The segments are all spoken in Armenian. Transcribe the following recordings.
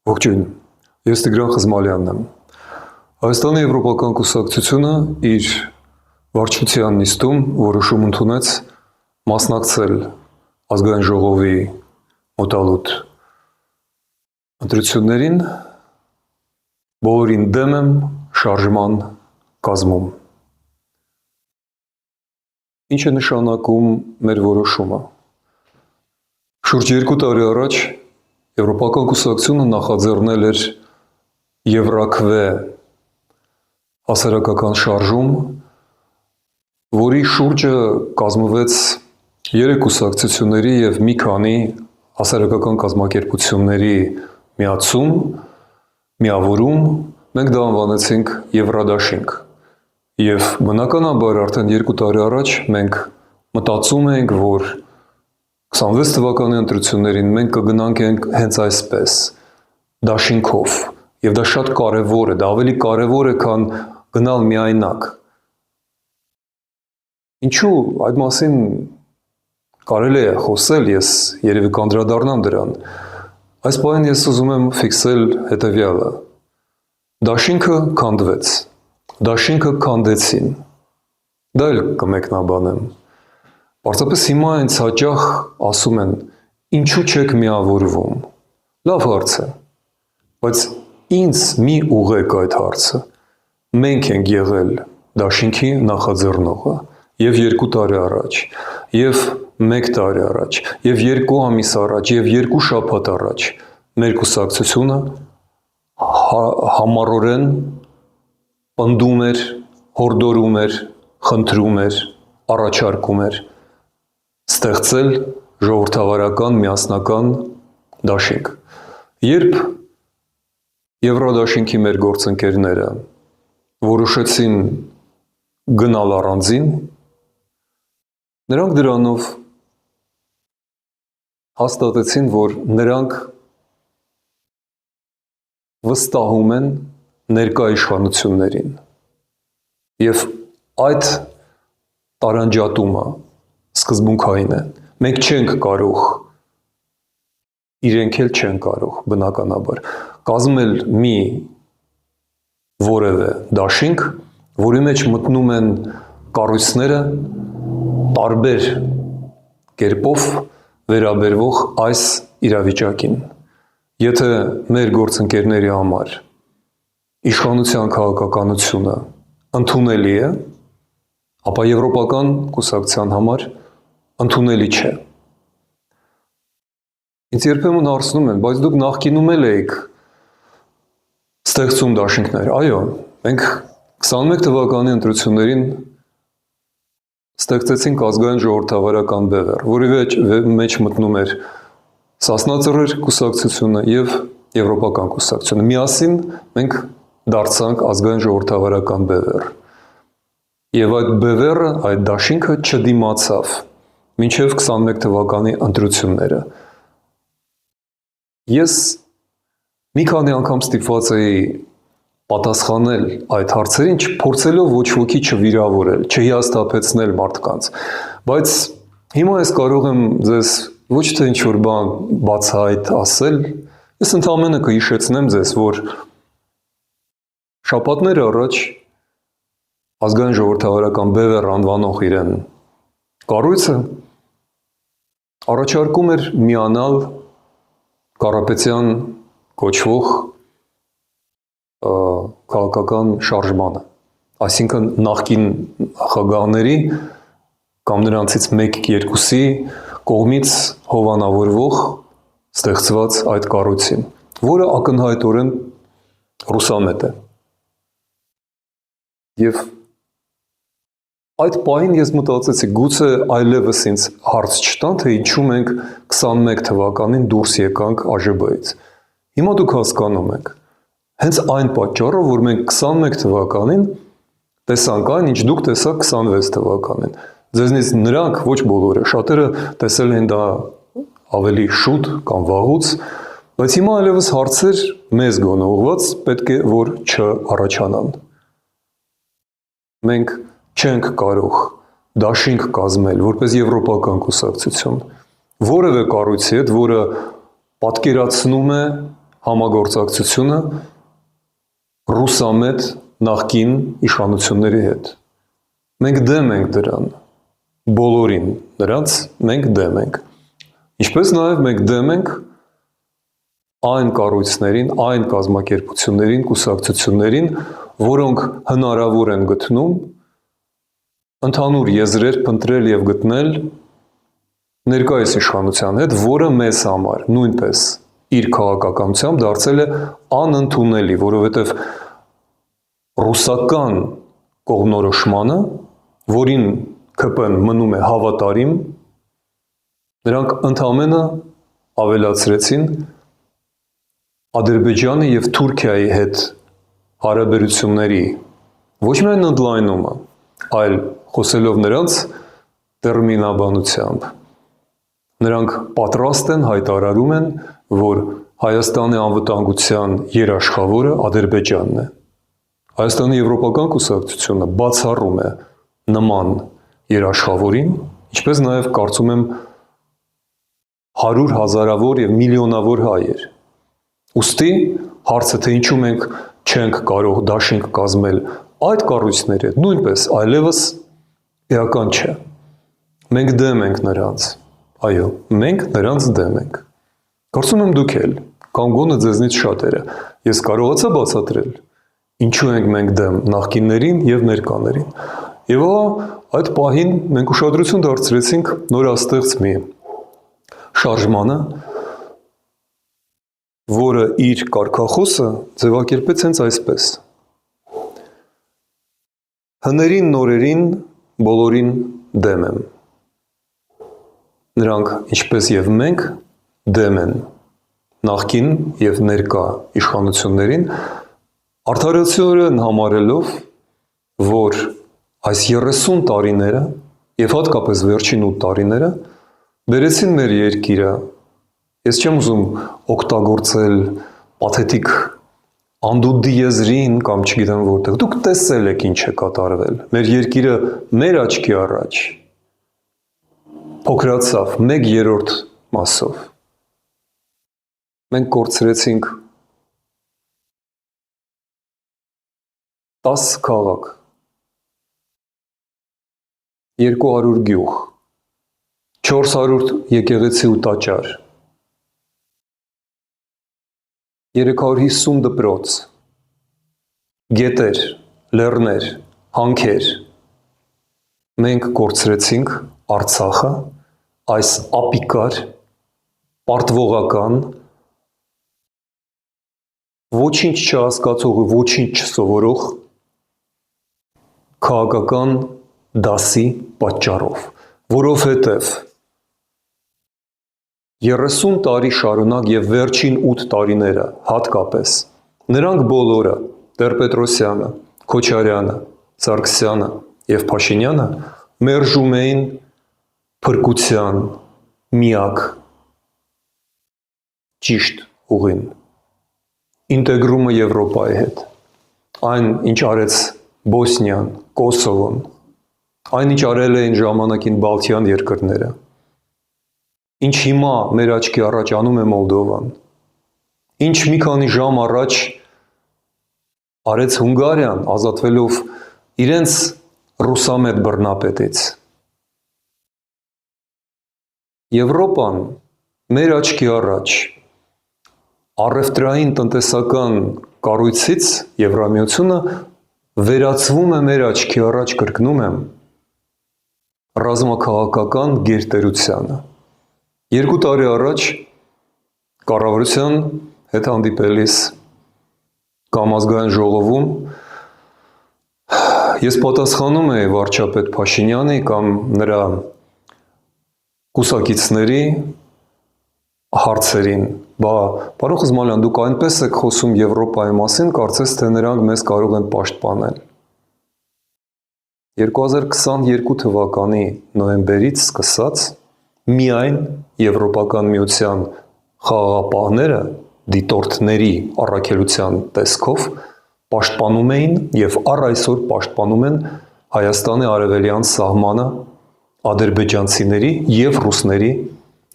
Ողջույն, ես Տիգրան Խզմալյանն եմ։ Հայաստանի Եվրոպական կուսակցությունը իր վարչության նիստում որոշում ընդունեց մասնակցել ազգային ժողովի մոտալուտ ընտրություններին, բոլորին դեմ եմ շարժման կազմում։ Ինչ է նշանակում մեր որոշումը։ Շուրջ 2 տարի առաջ Եվրոպական կուսակցությունը նախաձեռնել էր Եվրաքվե հասարակական շարժում, որի շուրջը կազմվեց 3 կուսակցությունների և մի քանի հասարակական կազմակերպությունների միավորում, մենք դա անվանեցինք Եվրադաշինք։ Եվ բնականաբար արդեն 2 տարի առաջ մենք մտածում էինք, որ 26 թվականի ընտրություններին մենք կգնանք հենց այսպես, դաշինքով, և դա շատ կարևոր է, դա ավելի կարևոր է, քան գնալ միայնակ։ Ինչու այդ մասին կարելի է խոսել, ես երևի կանդրադառնամ դրան։ Այս պահին ես ուզում եմ ֆիքսել հետևյալը. դաշինքը քանդվեց, դաշինքը քանդեցին, դա էլ կմեկնաբանեմ։ Պարզապես հիմա ինձ հաճախ ասում են, ինչու չեք միավորվում։ Լավ հարց է, բայց ինձ մի ուղղեք այդ հարցը։ Մենք ենք եղել դաշինքի նախաձեռնողը և 2 տարի առաջ, և 1 տարի առաջ, և 2 ամիս առաջ, և 2 շաբաթ առաջ մեր կուսակցությունը համառորեն պնդում էր, հորդորում էր, խնդրում էր, առաջարկում էր ստեղծել ժողովրդավարական միասնական դաշինք։ Երբ Եվրադաշինքի մեր գործընկերները որոշեցին գնալ առանձին, նրանք դրանով հաստատեցին, որ նրանք վստահում են ներկա իշխանություններին և այդ տարանջատումը սկզբունքային է։ Մենք չենք կարող, իրենք էլ չեն կարող, բնականաբար, կազմել մի որևէ դաշինք, որի մեջ մտնում են կառույցները տարբեր կերպով վերաբերվող այս իրավիճակին։ Եթե մեր գործընկերների համար իշխանության քաղաքականությունը ընդունելի է, ապա Եվրոպական կուսակցության համար ընդունելի չէ։ Ինձ երբեմն հարցնում են, բայց դուք նախկինում էլ էիք ստեղծում դաշինքներ։ Այո, մենք 21 թվականի ընտրություններին ստեղծեցինք ազգային ժողովրդավարական բևեռ, որի մեջ մտնում էր Սասնա Ծռեր կուսակցությունը և Եվրոպական կուսակցությունը։ Միասին մենք դարձանք ազգային ժողովրդավարական բևեռ։ Եվ այդ բևեռը, այդ դաշինքը չդիմացավ մինչև 21 թվականի ընտրությունները։ Ես մի քանի անգամ ստիպված էի պատասխանել այդ հարցերին, փորձելով ոչ ոքի չվիրավորել, չհիասթափեցնել մարդկանց, բայց հիմա ես կարող եմ ձեզ ոչ թե ինչ-որ բան բացահայտ ասել, ես ընդամենը կհիշեցնեմ ձեզ, որ շաբաթներ առաջ ազգային ժողովրդավարական բևեռ անվանող իրեն կառույցը առաջարկում էր միանալ Կարապետյան կոչվող քաղաքական շարժմանը, այսինքն նախկին նախագահների կամ նրանցից 1-2-ի կողմից հովանավորվող ստեղծված այդ կառույցին, որը ակնհայտորեն ռուսամետ է։ Եվ այդ պահին ես մտածեցի, գուցե այլևս ինձ հարց չտան, թե ինչու մենք 21 թվականին դուրս եկանք ԱԺԲ-ից։ Հիմա դուք հասկանում եք, հենց այն պատճառով, որ մենք 21 թվականին տեսանք այն, ինչ դուք տեսաք 26 թվականին։ Ձեզնից նրանք, ոչ բոլորը, շատերը տեսել են դա ավելի շուտ կամ վաղուց, բայց հիմա այլևս հարցեր մեզ գոնե ուղղված պետք է որ չառաջանան։ Մենք չենք կարող դաշինք կազմել որպես Եվրոպական կուսակցություն որևէ կառույցի հետ, որը պատկերացնում է համագործակցությունը ռուսամետ նախկին իշխանությունների հետ։ Մենք դեմ ենք դրան, բոլորին նրանց մենք դեմ ենք։ Ինչպես նաև մենք դեմ ենք այն կառույցներին, այն կազմակերպություններին, կուսակցություններին, որոնք հնարավոր են գտնում ընդհանուր եզրեր փնտրել եւ գտնել ներկայիս իշխանության հետ, որը մեզ համար նույնպես իր քաղաքականությամբ դարձել է անընդունելի, որովհետև ռուսական կողմնորոշմանը, որին ԿՊ-ն մնում է հավատարիմ, նրանք ընդամենը ավելացրեցին Ադրբեջանի եւ Թուրքիայի հետ հարաբերությունների ոչ միայն ընդլայնումը, այլ խոսելով նրանց տերմինաբանությամբ, նրանք պատրաստ են, հայտարարում են, որ Հայաստանի անվտանգության երաշխավորը Ադրբեջանն է։ Հայաստանի եվրոպական կուսակցությունը բացառում է նման երաշխավորին, ինչպես նաև կարծում եմ 100 հազարավոր եւ միլիոնավոր հայեր։ Ուստի հարցը թե ինչու մենք չենք կարող դաշինք կազմել այդ կառույցների հետ, նույնպես այլևս էական չէ։ Մենք դեմ ենք նրանց։ Այո, մենք նրանց դեմ ենք։ Կարծում եմ դուք էլ, կամ գոնե ձեզնից շատերը, ես կարողացա բացատրել, ինչու ենք մենք դեմ նախկիններին եւ ներկաներին։ Եվ այդ պահին մենք ուշադրություն դարձրեցինք նորաստեղծ մի շարժմանը, որը իր կարգախոսը ձևակերպեց հենց այսպես. հներին նորերին բոլորին դեմ եմ։ Նրանք, ինչպես եւ մենք, դեմ են նախկին եւ ներկա իշխանություններին, արդարացիորեն համարելով, որ այս 30 տարիները եւ հատկապես վերջին 8 տարիները բերեցին մեր երկիրը, ես չեմ ուզում օգտագործել պաթետիկ անդուդի եզրին կամ չգիտեմ որտեղ, դուք տեսել եք ինչ է կատարվել, մեր երկիրը մեր աչքի առաջ փոքրացավ 1/3 մասով, մենք կորցրեցինք 10 քաղաք, 200 գյուղ, 400 եկեղեցի ու տաճար, 350 դպրոց, գետեր, լեռներ, հանքեր, մենք կորցրեցինք Արցախը, այս ապիկար, պարտվողական, ոչինչ չհասկացող ու ոչինչ չսովորող քաղաքական դասի պատճառով, որովհետև 30 տարի շարունակ եւ վերջին 8 տարիները հատկապես նրանք բոլորը Տեր-Պետրոսյանը, Քոչարյանը, Սարգսյանը եւ Փաշինյանը մերժում էին փրկության միակ ճիշտ ուղին ինտեգրումը Եվրոպայի հետ, այն ինչ արեց Բոսնիան, Կոսովոն, այն ինչ արել էին ժամանակին Բալթյան երկրները, ինչ հիմա մեր աչքի առաջ անում է Մոլդովան, ինչ մի քանի ժամ առաջ արեց Հունգարիան, ազատվելով իրենց ռուսամետ բռնապետից։ Եվրոպան մեր աչքի առաջ առևտրային տնտեսական կառույցից Եվրամիությունը վերածվում է մեր աչքի առաջ, կրկնում եմ, ռազմաքաղաքական գերտերությանը։ 2 տարի առաջ կառավարության հետ հանդիպելիս կամ ազգային ժողովում ես պատասխանում էի վարչապետ Փաշինյանի կամ նրա կուսակիցների հարցերին, պարոն Խզմալյան, դուք այնպես եք խոսում Եվրոպայի մասին, կարծես թե նրանք մեզ կարող են պաշտպանել։ 2022 թվականի նոյեմբերից սկսած միայն Եվրոպական միության խաղաղապահները դիտորդների առաքելության տեսքով պաշտպանում էին եւ առ այսօր պաշտպանում են Հայաստանի արևելյան սահմանը ադրբեջանցիների եւ ռուսների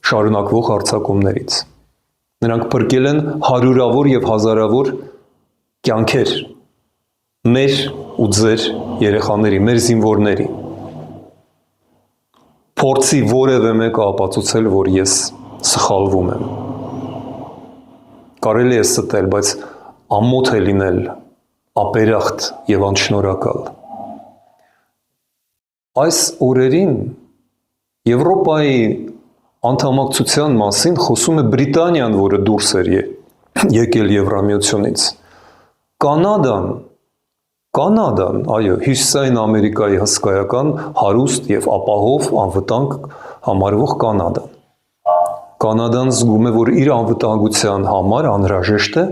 շարունակվող հարձակումներից։ Նրանք փրկել են հարյուրավոր եւ հազարավոր կյանքեր մեր ու ձեր երեխաների, մեր զինվորների։ Փորձի որևէ մեկը ապացուցել, որ ես սխալվում եմ։ Կարելի է ստել, բայց ամոթ է լինել ապերախտ եւ անշնորհակալ։ Այս օրերին Եվրոպայի անդամակցության մասին խոսում է Բրիտանիան, որը դուրս էր եկել Եվրամիությունից։ Կանադան, այո, Հյուսիսային Ամերիկայի հսկայական հարուստ եւ ապահով անվտանգ համարվող Կանադան։ Կանադան զգում է, որ իր անվտանգության համար անհրաժեշտ է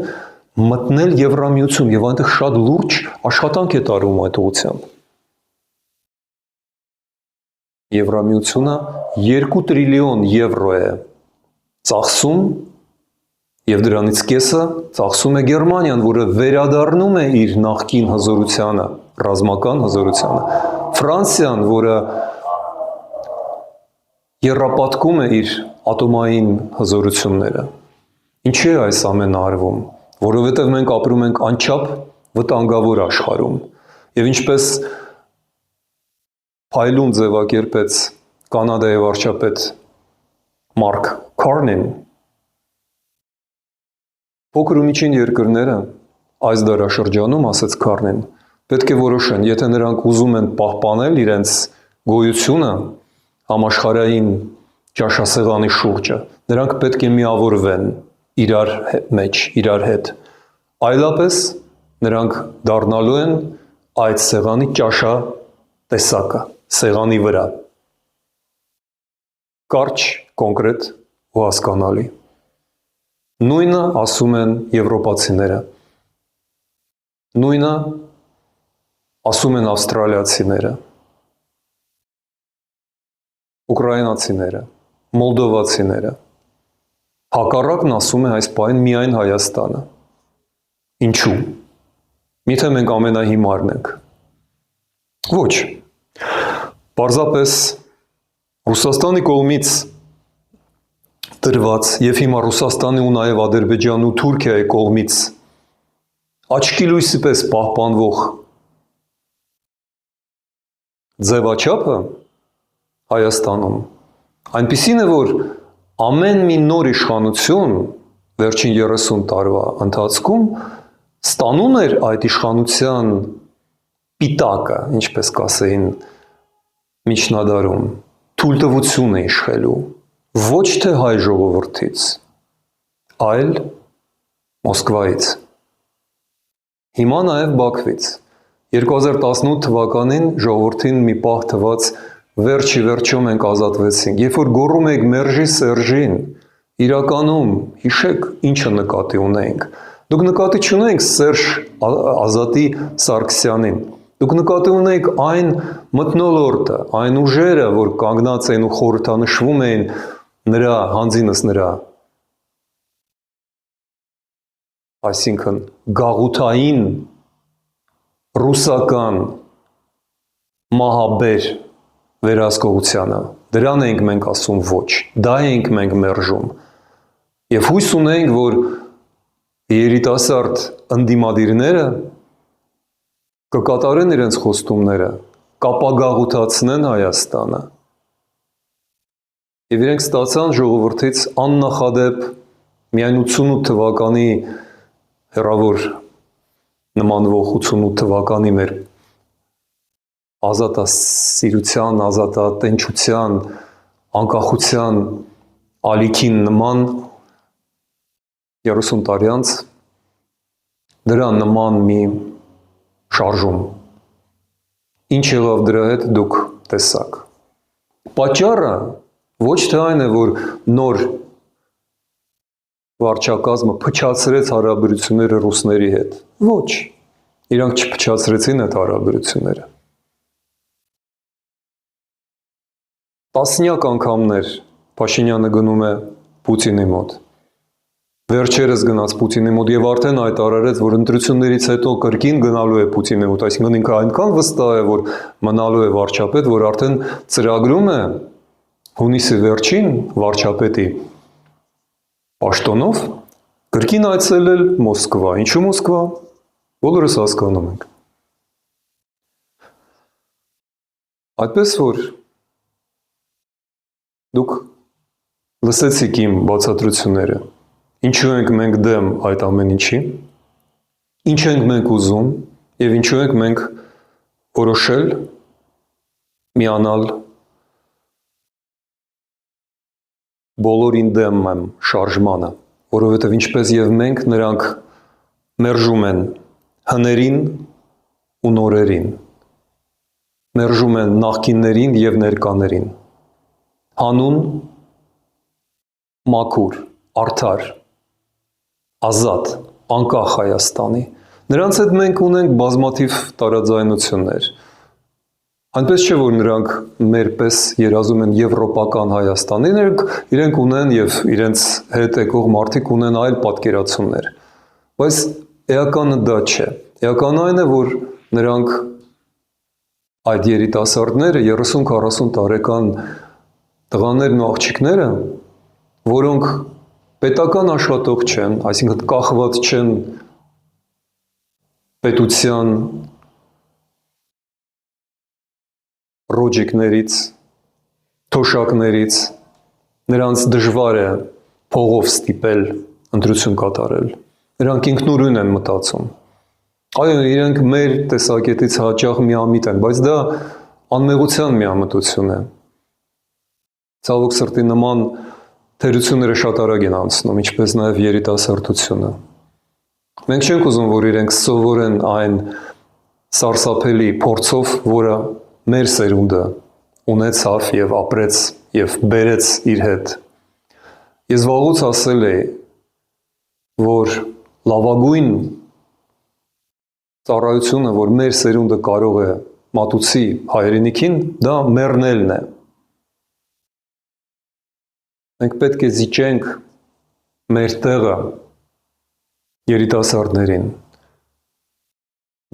մտնել Եվրամիություն եւ այնտեղ շատ լուրջ աշխատանք է տարվում այդ ուղղությամբ։ Եվրամիությունը 2 տրիլիոն եվրո է ծախսում եւ դրանից կեսը ծախսում է Գերմանիան, որը վերադառնում է իր նախկին հզորությանը, ռազմական հզորությանը։ Ֆրանսիան, որը եռապատկում է իր ատոմային հզորությունները։ Ինչի է այս ամենը արվում, որովհետև մենք ապրում ենք անչափ վտանգավոր աշխարհում, եւ ինչպես փայլուն ձևակերպեց Կանադայի վարչապետ Մարկ Քարնին, փոքր ու միջին երկրները այս դարաշրջանում, ասաց Քարնին, պետք է որոշեն, եթե նրանք ուզում են պահպանել իրենց գոյությունը համաշխարհային ճաշասեղանի շուրջը, նրանք պետք է միավորվեն իրար հետ, այլապես նրանք դառնալու են այդ սեղանի ճաշատեսակը, սեղանի վրա։ Կարճ, կոնկրետ ու հասկանալի։ Նույնը ասում են եվրոպացիները, նույնը ասում են ավստրալիացիները, ուկրաինացիները, մոլդովացիները, հակառակն ասում է այս պահին միայն Հայաստանը։ Ինչու՞։ Միթե մենք ամենահիմարն ենք։ Ոչ, պարզապես Ռուսաստանի կողմից տրված եւ հիմա Ռուսաստանի ու նաեւ Ադրբեջանի ու Թուրքիայի կողմից աչքի լույսի պես պահպանվող ձևաչափը Հայաստանում այնպիսին է, որ ամեն մի նոր իշխանություն վերջին 30 տարվա ընթացքում ստանում էր այդ իշխանության պիտակը, ինչպես կասեին միջնադարում, թույլտվություն է իշխելու ոչ թե հայ ժողովրդից, այլ Մոսկվայից։ Հիմա նաև Բաքվից։ 2018 թվականին ժողովրդին մի պահ թված վերջի վերջում մենք ազատվեցինք։ Երբ որ գոռում եք մերժի Սերժին, իրականում հիշեք ինչը նկատի ունենք։ Դուք նկատի չունեք Սերժ Ազատի Սարգսյանին։ Դուք նկատի ունեք այն մթնոլորտը, այն ուժերը, որ կանգնած են ու խորհրդանշվում են նրա հանձինս նրա, այսինքն գաղութային ռուսական մահաբեր վերահսկողությանը, դրան ենք մենք ասում ոչ, դա ենք մենք մերժում եւ հույս ունենք, որ երիտասարդ ընդդիմադիրները կկատարեն իրենց խոստումները, կապագաղութացնեն Հայաստանը եւ իրենք ստացան ժողովրդից աննախադեպ միայն 88 թվականի հեռավոր նմանվող 88 թվականի մեր ազատասիրության, ազատատենչության, անկախության ալիքին նման 30 տարի անց դրա նման մի շարժում։ Ինչ եղավ դրա հետ դուք տեսաք։ Պատճառը ոչ թե այն է, որ նոր վարչակազմը փչացրեց հարաբերությունները ռուսների հետ։ Ոչ, իրանք չփչացրեցին այդ հարաբերությունները։ Տասնյակ անգամներ Փաշինյանը գնում է Պուտինի մոտ։ Վերջերս գնաց Պուտինի մոտ եւ արդեն հայտարարեց, որ ընտրություններից հետո կրկին գնալու է Պուտինի մոտ, այսինքն ինքը այնքան վստահ է, որ մնալու է վարչապետ, որ արդեն ծրագրում է հունիսի վերջին վարչապետի Պաշտոնով կրկին այցելել Մոսկվա։ Ինչու Մոսկվա։ Բոլորս հասկանում ենք։ Այդպես որ դուք լսեցիք իմ բացատրությունները, ինչու ենք մենք դեմ այդ ամեն ինչի, ինչ ենք մենք ուզում և ինչու ենք մենք որոշել միանալ բոլորին դեմ եմ շարժմանը, որովհետև ինչպես և մենք նրանք մերժում են հներին ու նորերին, մերժում են նախկիններին և ներկաներին, հանուն, մաքուր, արդար, ազատ, անկախ Հայաստանի, նրանց հետ մենք ունենք բազմաթիվ տարաձայնություններ, այնպես չէ, որ նրանք մեր պես երազում են եվրոպական Հայաստանի, իրենք ունեն և իրենց հետ եկող մարդիկ ունեն այլ պատկերացումներ, բայց էականը դա չէ, էականը այն է, որ նրանք այդ երիտասարդները 30-40 տարեկան տղաներն ու աղջիկները, որոնք պետական աշխատող չեն, այսինքն կախված չեն պետության ռոջիկներից, թոշակներից, նրանց դժվար է փողով ստիպել ընտրություն կատարել, նրանք ինքնուրույն են մտածում, այո, իրենք մեր տեսակետից հաճախ միամիտ են, բայց դա անմեղության միամտություն է, ցավոք սրտի նման թերությունները շատ արագ են անցնում, ինչպես նաև երիտասարդությունը, մենք չենք ուզում, որ իրենք սովորեն այն սարսափելի փորձով, որը մեր սերունդը ունեցավ և ապրեց և բերեց իր հետ։ Ես վաղուց ասել էի, որ լավագույն ծառայությունը, որ մեր սերունդը կարող է մատուցի հայրենիքին, դա մեռնելն է։ Մենք պետք է զիջենք մեր տեղը երիտասարդներին,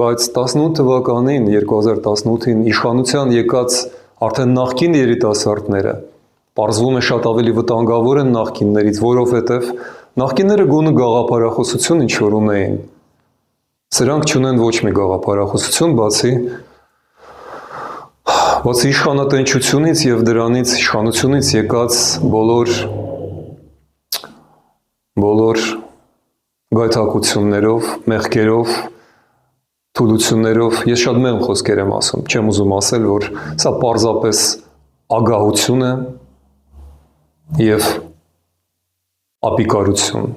բայց 18 թվականին, 2018-ին իշխանության եկած արդեն նախկին երիտասարդները պարզվում է շատ ավելի վտանգավոր են նախկիններից, որովհետև նախկինները գոնե գաղափարախոսություն ինչ-որ ունեին, սրանք չունեն ոչ մի գաղափարախոսություն, բացի իշխանատենչությունից և դրանից իշխանությունից եկած բոլոր գայթակղություններով, մեղքերով, թուլություններով, ես շատ մեղմ խոսքեր եմ ասում, չեմ ուզում ասել, որ սա պարզապես ագահություն է և ապիկարություն,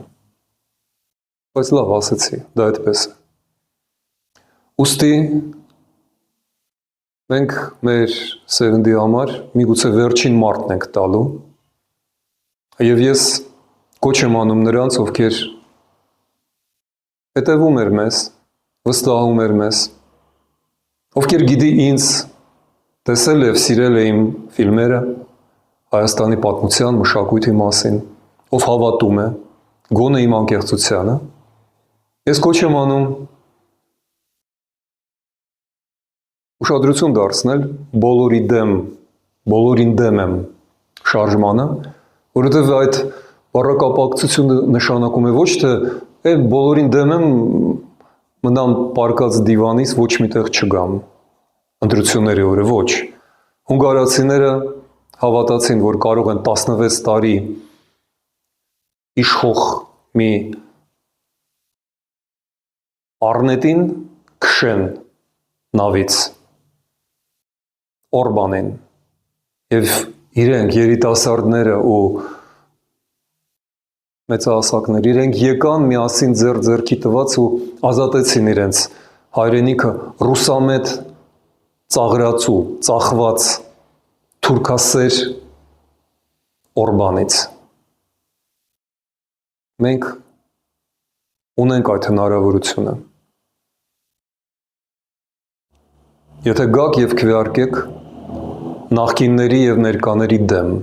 բայց լավ ասեցի, դա այդպես է։ Ուստի մենք մեր սերնդի համար միգուցե վերջին մարտն ենք տալու և ես կոչ եմ անում նրանց, ովքեր հետևում էր մեզ, վստահում էր մեզ, ովքեր գիտի ինձ տեսել և սիրել է իմ ֆիլմերը Հայաստանի պատմության, մշակույթի մասին, ով հավատում է, գոնե իմ անկեղծությանը, ես կոչ եմ անում ուշադրություն դարձնել բոլորին դեմ եմ շարժմանը, որովհետև այդ բառակապակցությունը նշանակում է ոչ թե բոլորին դեմ եմ մնամ պարկած դիվանից ոչ միտեղ չգամ, ընտրությունների օրը ոչ, հունգարացիները հավատացին, որ կարող են 16 տարի իշխող մի առնետին քշեն նավից Օրբանին և իրենք երիտասարդները ու մեծահասակներ, իրենք եկան միասին ձեռքի տված ու ազատեցին իրենց հայրենիքը ռուսամետ ծաղրացու, ծախված թուրքասեր Օրբանից։ Մենք ունենք այդ հնարավորությունը։ Եթե գաք և քվեարկեք նախկինների և ներկաների դեմ,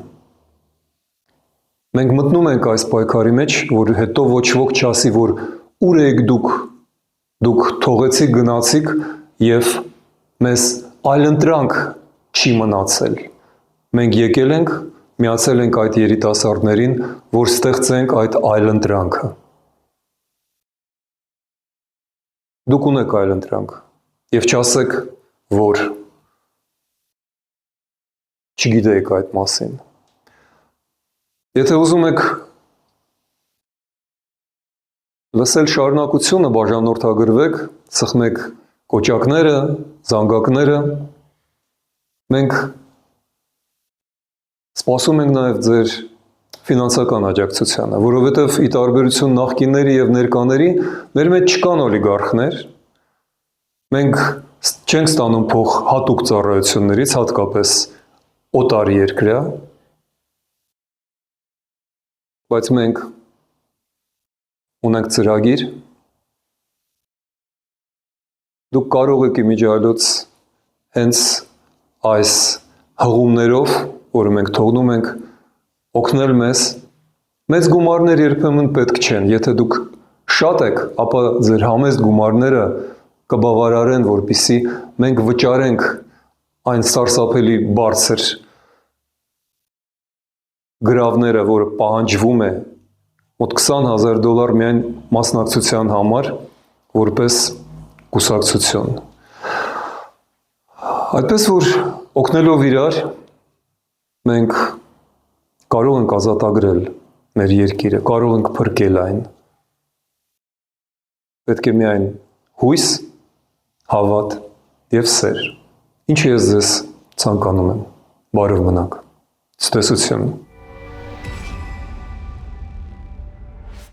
մենք մտնում ենք այս պայքարի մեջ, որ հետո ոչ ոք չասի, որ ուր եք դուք թողեցիք, գնացիք և մեզ այլընտրանք չի մնացել։ Մենք եկել ենք միացել ենք այդ երիտասարդներին, որ ստեղծենք այդ այլընտրանքը։ Դուք ունեք այլընտրանք եւ չասեք, որ չգիտեիք այդ մասին։ Եթե ուզում եք լսել շարունակությունը, բաժանորդագրվեք, սխմեք կոճակները, զանգակները, մենք սպասում ենք նաև ձեր ֆինանսական աջակցությանը, որովհետև ի տարբերություն նախկինների եւ ներկաների, մեր մեջ չկան օլիգարխներ, մենք չենք ստանում փող հատուկ ծառայություններից, հատկապես օտար երկրյա, բայց մենք ունենք ծրագիր, դուք կարող եք իմիջիայլոց հենց այս հղումներով, որը մենք թողնում ենք, օգնել մեզ, մեծ գումարներ երբեմն պետք չեն, եթե դուք շատ եք, ապա ձեր համեստ գումարները կբավարարեն, որպեսզի մենք վճարենք այն սարսափելի բարձր գրավները, որը պահանջվում է մոտ $20,000 միայն մասնակցության համար, որպես կուսակցություն։ Այդպես որ օգնելով իրար, մենք կարող ենք ազատագրել մեր երկիրը, կարող ենք փրկել այն։ Պետք է միայն հույս, հավատ եւ սեր։ Ինչը ես ձեզ ցանկանում եմ։ Բարև մնաք։ Ցտեսություն։